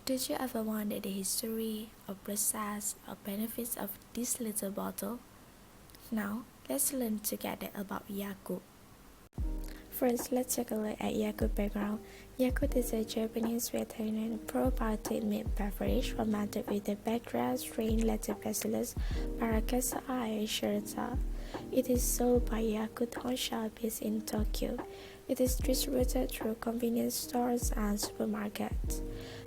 Did you ever wonder the history or process or benefits of this little bottle? Now, let's learn together about Yakult. First, let's take a look at Yakult background. Yakult is a Japanese veteran probiotic milk beverage fermented with the bacteria strain Lactobacillus paracasei shirota. It is sold by Yakult Honsha based in Tokyo. It is distributed through convenience stores and supermarkets.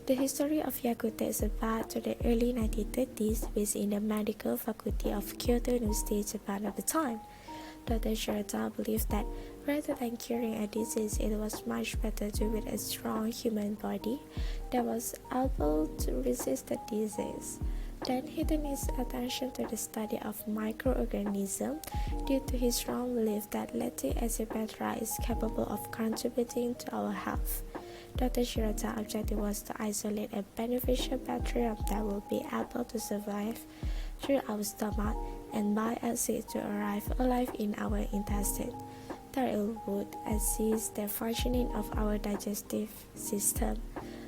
The history of Yakult dates back to the early 1930s based in the medical faculty of Kyoto University, Japan at the time. Dr. Shirota believed that rather than curing a disease, it was much better to build a strong human body that was able to resist the disease. Then he turned his attention to the study of microorganisms due to his strong belief that lactic acid bacteria is capable of contributing to our health. Dr. Shirota's objective was to isolate a beneficial bacterium that will be able to survive through our stomach and by acid to arrive alive in our intestine. That it would assist the functioning of our digestive system.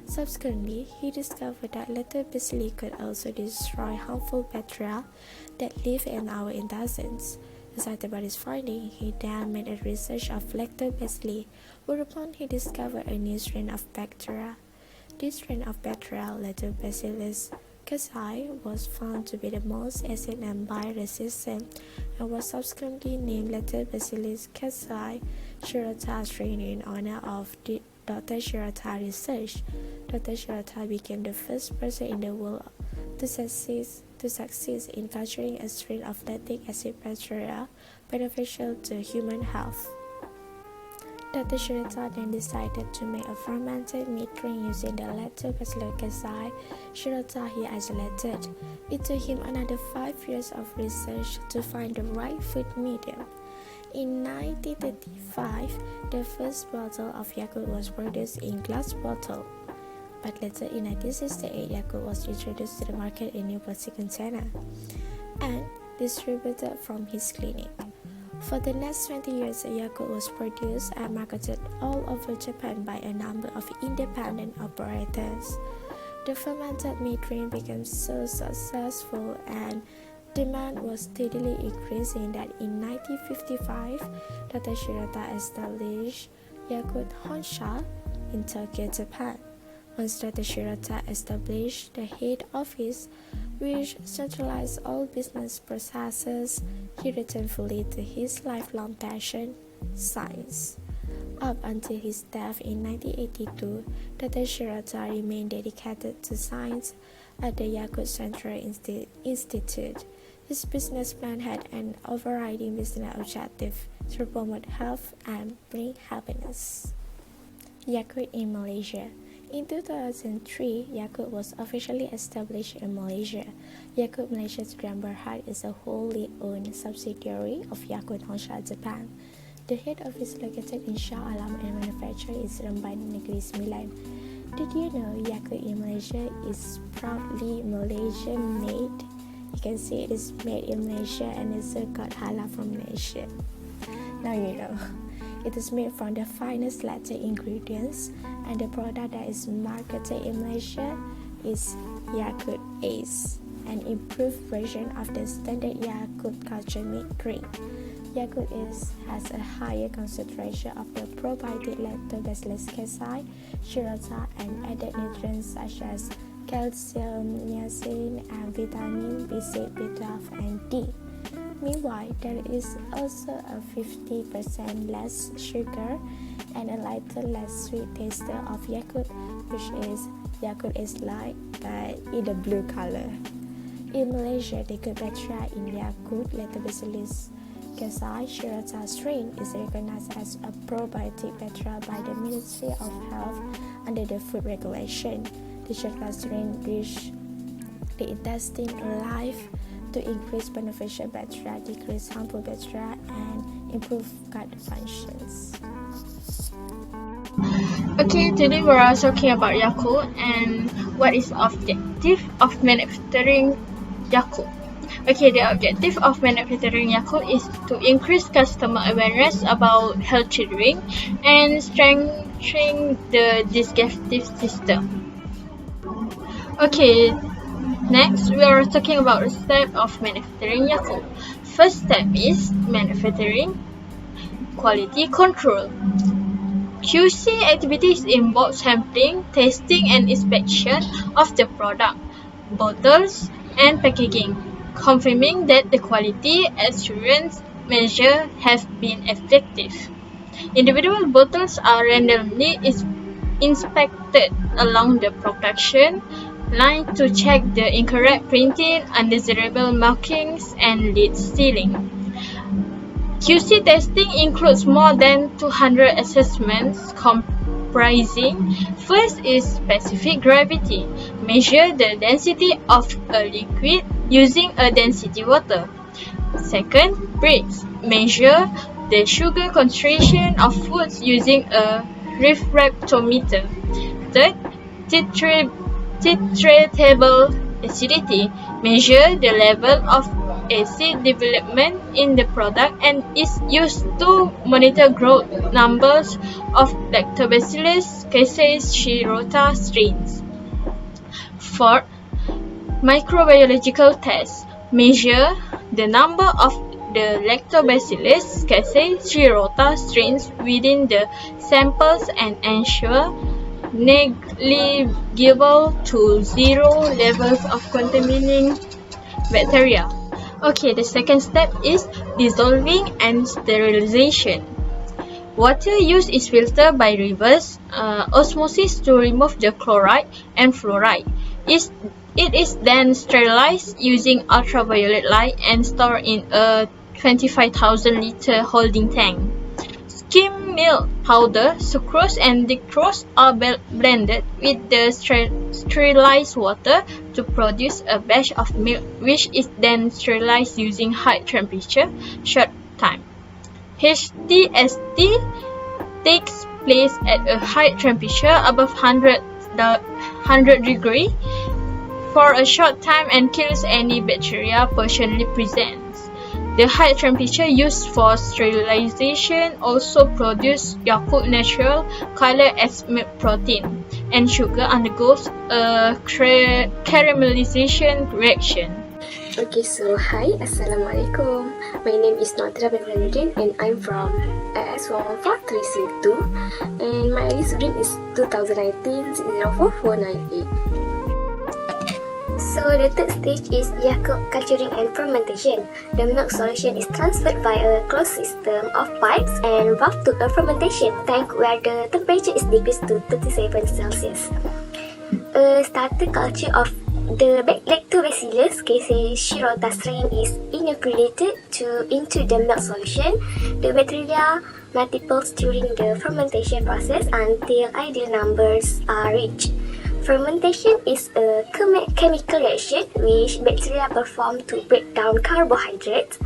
Subsequently, he discovered that lactobacilli could also destroy harmful bacteria that live in our intestines. Excited by this finding, he then made a research of lactobacilli, whereupon he discovered a new strain of bacteria. This strain of bacteria, Lactobacillus casei, was found to be the most acid and bile-resistant and was subsequently named Lactobacillus casei shirota strain in honor of Dr. Shirota's research. Dr. Shirota became the first person in the world to succeed in culturing a strain of lactic acid bacteria beneficial to human health. Dr. Shirota then decided to make a fermented meat drink using the Lactobacillus casei shirota he isolated. It took him another 5 years of research to find the right food medium. In 1935, the first bottle of Yakult was produced in glass bottle. But later in 1968, Yakult was introduced to the market in new plastic container and distributed from his clinic. For the next 20 years, Yakult was produced and marketed all over Japan by a number of independent operators. The fermented meat drink became so successful and demand was steadily increasing that in 1955, Dr. Shirota established Yakult Honsha in Tokyo, Japan. Once Dr. Shirota established the head office, which centralized all business processes, he returned fully to his lifelong passion, science. Up until his death in 1982, Dr. Shirota remained dedicated to science at the Yakult Central Institute. His business plan had an overriding business objective to promote health and bring happiness. Yakult in Malaysia. In 2003, Yakult was officially established in Malaysia. Yakult Malaysia's Grand Berhad is a wholly owned subsidiary of Yakult Honsha, Japan. The head office located in Shah Alam and manufacture is run by Negeri Sembilan. Did you know Yakult in Malaysia is proudly Malaysian made? You can see it is made in Malaysia and is got halal from Malaysia. Now you know. It is made from the finest lactic ingredients, and the product that is marketed in Malaysia is Yakult Ace, an improved version of the standard Yakult culture meat drink. Yakult Ace has a higher concentration of the probiotic Lactobacillus casei shirota and added nutrients such as calcium, niacin, and vitamin B6, B12, and D. Meanwhile, there is also a 50% less sugar and a lighter, less sweet taste of Yakult, which is Yakult is light but in the blue color. In Malaysia, the good bacteria in Yakult, Lactobacillus casei shirota strain, is recognized as a probiotic bacteria by the Ministry of Health under the Food Regulation. The shirota strain reach the intestine alive to increase beneficial bacteria, decrease harmful bacteria, and improve gut functions. Okay, today we are talking about Yakult and what is the objective of manufacturing Yakult. Okay, the objective of manufacturing Yakult is to increase customer awareness about healthy drink and strengthen the digestive system. Okay, next we are talking about the step of manufacturing Yakult. First step is manufacturing quality control. QC activities involve sampling, testing and inspection of the product, bottles and packaging, confirming that the quality assurance measures have been effective. Individual bottles are randomly inspected along the production line to check the incorrect printing, undesirable markings and lead sealing. QC testing includes more than 200 assessments comprising: first is specific gravity, measure the density of a liquid using a density water. Second, Briggs, measure the sugar concentration of foods using a refractometer. Third, titratable acidity, measure the level of acid development in the product and is used to monitor growth numbers of Lactobacillus caseae shirota strains. Fourth, microbiological tests, measure the number of the Lactobacillus caseae shirota strains within the samples and ensure negligible to zero levels of contaminating bacteria. Okay, the second step is dissolving and sterilization. Water used is filtered by reverse osmosis to remove the chloride and fluoride. It is then sterilized using ultraviolet light and stored in a 25,000 liter holding tank. Skim milk powder, sucrose and dextrose are blended with the sterilized water to produce a batch of milk, which is then sterilized using high temperature short time. HTST takes place at a high temperature above 100 degrees for a short time and kills any bacteria potentially present. The high temperature used for sterilization also produces Yakult natural color as milk protein, and sugar undergoes a caramelization reaction. Okay, so hi, Assalamualaikum. My name is ZAINUDDIN and I'm from AS143C2 and my student is 2019-04498. So the third stage is Yakult culturing and fermentation. The milk solution is transferred via a closed system of pipes and brought to a fermentation tank where the temperature is decreased to 37 Celsius. A starter culture of the Lactobacillus caseae shirota strain is inoculated into the milk solution. The bacteria multiples during the fermentation process until ideal numbers are reached. Fermentation is a chemical reaction which bacteria perform to break down carbohydrates.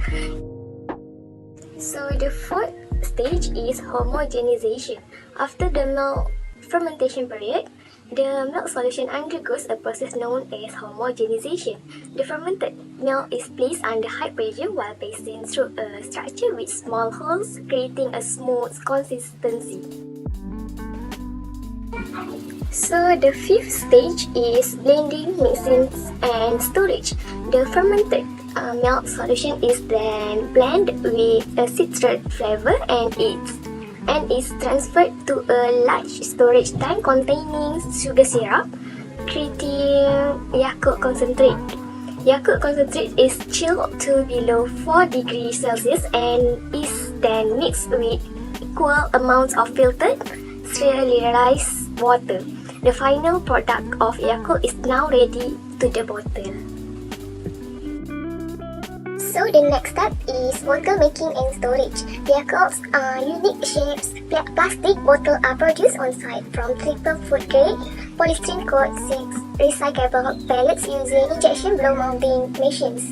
So the fourth stage is homogenization. After the milk fermentation period, the milk solution undergoes a process known as homogenization. The fermented milk is placed under high pressure while passing through a structure with small holes, creating a smooth consistency. So the fifth stage is blending, mixing and storage. The fermented milk solution is then blended with a citrus flavor and is transferred to a large storage tank containing sugar syrup, creating Yakult concentrate. Yakult concentrate is chilled to below 4 degrees Celsius and is then mixed with equal amounts of filtered, sterilized water. The final product of Yakult is now ready to the bottle. So the next step is bottle making and storage. Yakult's unique shapes plastic bottle are produced on site from triple food grade polystyrene coat 6 recyclable pellets using injection blow molding machines.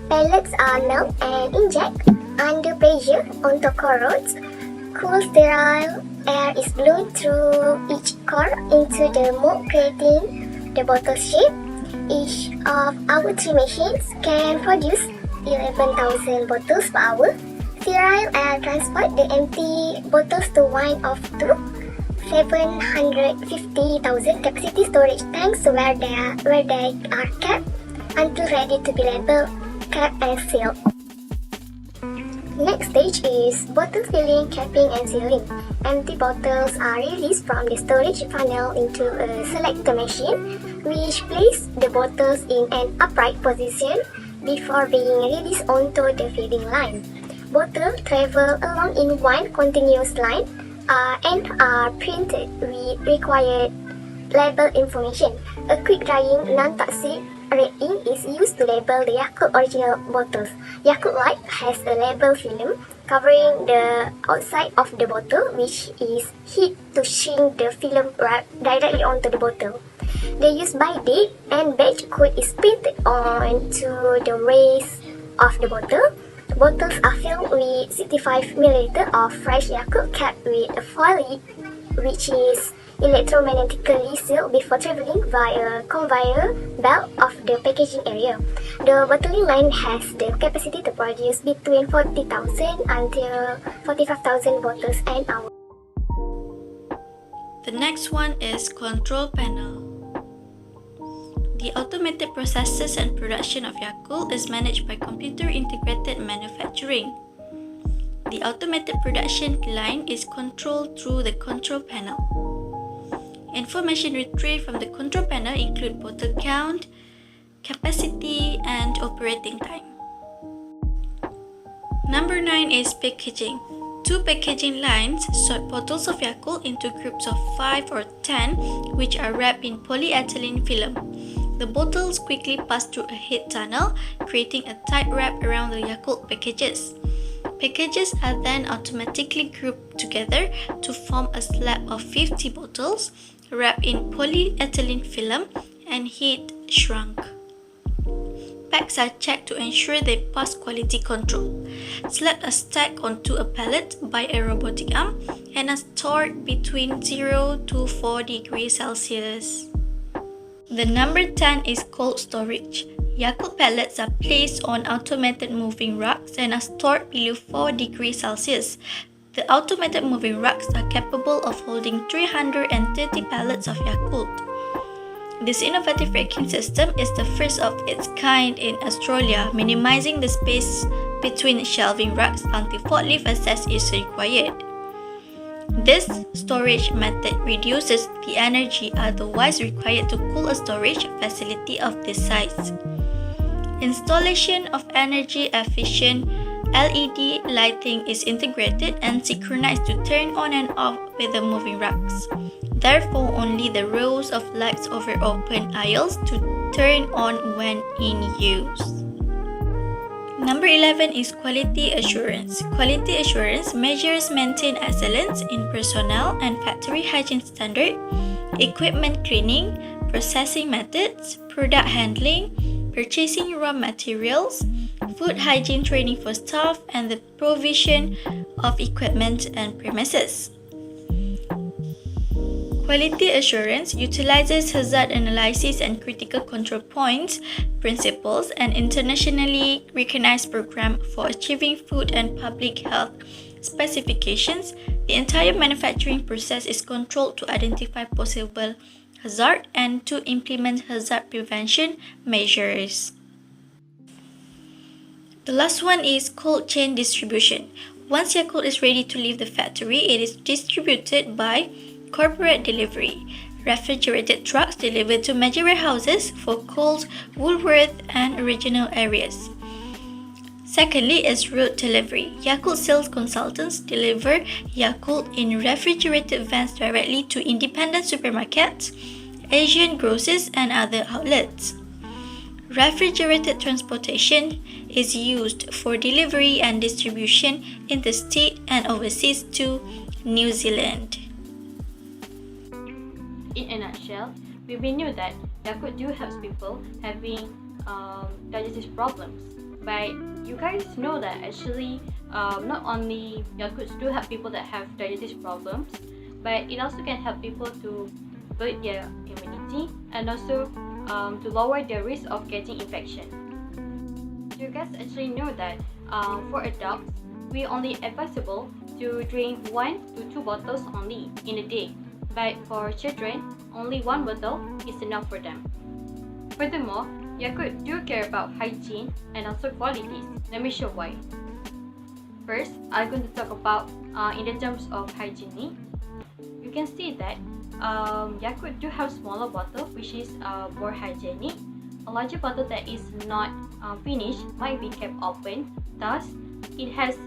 Pellets are milled and injected under pressure onto core rods. Cool sterile air is blown through each core into the mold, creating the bottle shape. Each of our 3 machines can produce 11,000 bottles per hour. Sterile air transport the empty bottles to one of 2 750,000 capacity storage tanks where they are kept until ready to be labeled, capped and sealed. Next stage is bottle filling, capping and sealing. Empty bottles are released from the storage funnel into a selector machine, which places the bottles in an upright position before being released onto the filling line. Bottles travel along in one continuous line and are printed with required label information. A quick drying non-toxic red ink is used to label the Yakult original bottles. Yakult Light has a label film covering the outside of the bottle, which is heat to shrink the film directly onto the bottle. The use by date and batch code is printed onto the waist of the bottle. Bottles are filled with 65 ml of fresh Yakult capped with a foil lid, which is electromagnetically sealed before traveling via a conveyor belt of the packaging area. The bottling line has the capacity to produce between 40,000 until 45,000 bottles an hour. The next one is control panel. The automated processes and production of Yakult is managed by computer-integrated manufacturing. The automated production line is controlled through the control panel. Information retrieved from the control panel include bottle count, capacity, and operating time. Number 9 is packaging. 2 packaging lines sort bottles of Yakult into groups of 5 or 10, which are wrapped in polyethylene film. The bottles quickly pass through a heat tunnel, creating a tight wrap around the Yakult packages. Packages are then automatically grouped together to form a slab of 50 bottles, wrapped in polyethylene film and heat shrunk. Packs are checked to ensure they pass quality control. Slabs are stacked onto a pallet by a robotic arm and are stored between 0 to 4 degrees Celsius. The number 10 is cold storage. Yakult pallets are placed on automated moving racks and are stored below 4 degrees Celsius. The automated moving racks are capable of holding 330 pallets of Yakult. This innovative racking system is the first of its kind in Australia, minimizing the space between shelving racks until forklift access is required. This storage method reduces the energy otherwise required to cool a storage facility of this size. Installation of energy-efficient LED lighting is integrated and synchronized to turn on and off with the moving racks. Therefore, only the rows of lights over open aisles to turn on when in use. Number 11 is quality assurance. Quality assurance measures maintain excellence in personnel and factory hygiene standard, equipment cleaning, processing methods, product handling, purchasing raw materials, food hygiene training for staff, and the provision of equipment and premises. Quality assurance utilizes hazard analysis and critical control points, principles, and internationally recognized program for achieving food and public health specifications. The entire manufacturing process is controlled to identify possible hazard and to implement hazard prevention measures. The last one is cold chain distribution. Once Yakult is ready to leave the factory, it is distributed by corporate delivery. Refrigerated trucks delivered to major warehouses for Coles, Woolworth, and regional areas. Secondly is road delivery. Yakult sales consultants deliver Yakult in refrigerated vans directly to independent supermarkets, Asian grocers, and other outlets. Refrigerated transportation is used for delivery and distribution interstate and overseas to New Zealand. In a nutshell, we knew that Yakult do helps people having digestive problems. But you guys know that actually not only Yakult do help people that have digestive problems, but it also can help people to build their immunity and also to lower the risk of getting infection. You guys actually know that for adults, we only advisable to drink 1 to 2 bottles only in a day. but for children, only one bottle is enough for them. Furthermore, Yakult do care about hygiene and also qualities. Let me show why. First, I'm going to talk about in the terms of hygiene. You can see that Yakult do have smaller bottle, which is more hygienic. A larger bottle that is not finished might be kept open. Thus, it has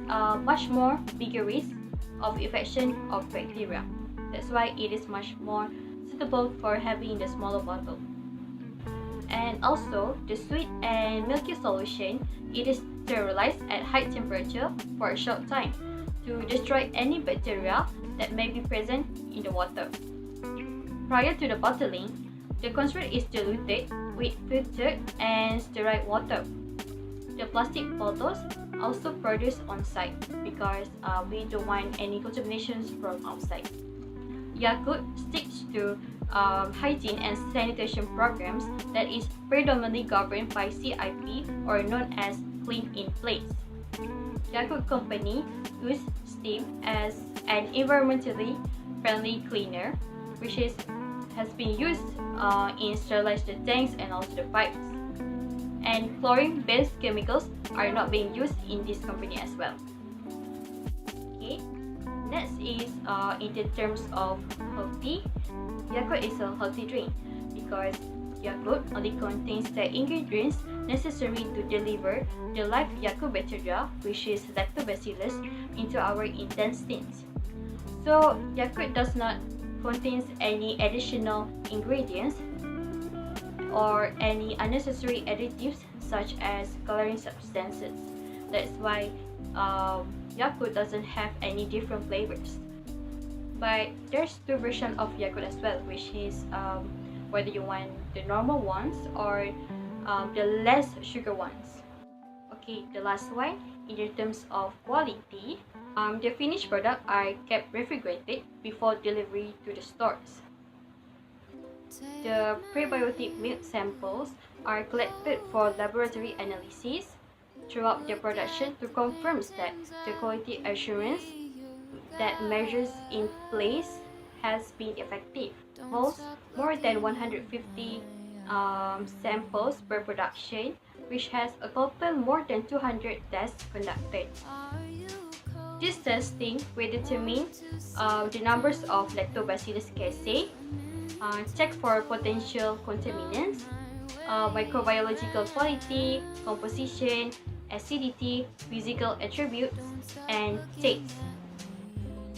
much more bigger risk of infection of bacteria. That's why it is much more suitable for having the smaller bottle. And also, the sweet and milky solution, it is sterilized at high temperature for a short time to destroy any bacteria that may be present in the water. Prior to the bottling, the concentrate is diluted with filtered and sterile water. The plastic bottles also produced on site because we don't want any contaminations from outside. Yakult sticks to hygiene and sanitation programs that is predominantly governed by CIP, or known as Clean in Place. Yakult Company uses steam as an environmentally friendly cleaner, which has been used in sterilized the tanks and also the pipes. And chlorine-based chemicals are not being used in this company as well. Okay, next is in the terms of healthy. Yakult is a healthy drink because Yakult only contains the ingredients necessary to deliver the live Yakult bacteria, which is lactobacillus, into our intestines. So Yakult does not contain any additional ingredients or any unnecessary additives such as coloring substances. That's why Yakult doesn't have any different flavors. But there's two versions of Yakult as well, which is whether you want the normal ones or the less sugar ones. Okay, the last one, in the terms of quality, the finished product are kept refrigerated before delivery to the stores. The prebiotic milk samples are collected for laboratory analysis throughout the production to confirm that the quality assurance that measures in place has been effective. Holds more than 150 samples per production, which has a total more than 200 tests conducted. This testing will determine the numbers of lactobacillus casei, check for potential contaminants, microbiological quality, composition, acidity, physical attributes, and taste.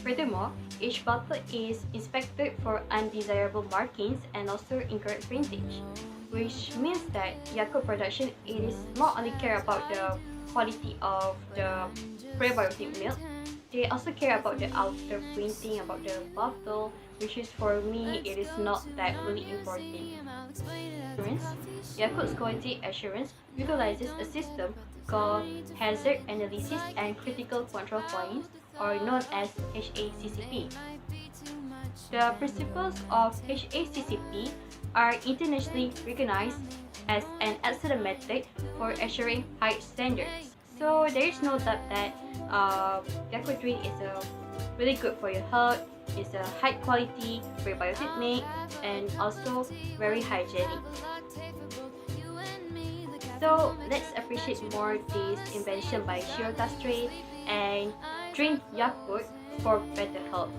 Furthermore, each bottle is inspected for undesirable markings and also incorrect printage, which means that Yakult production is not only care about the quality of the prebiotic milk, they also care about the outer printing about the bottle, which is for me it is not that really important. Yakult's quality assurance utilizes a system called Hazard Analysis and Critical Control Points, or known as HACCP. The principles of HACCP are internationally recognized as an excellent method for assuring high standards. So there is no doubt that Yakult drink is really good for your health. It's a high quality prebiotic milk and also very hygienic. So let's appreciate more this invention by Shirokastri and drink Yakult for better health.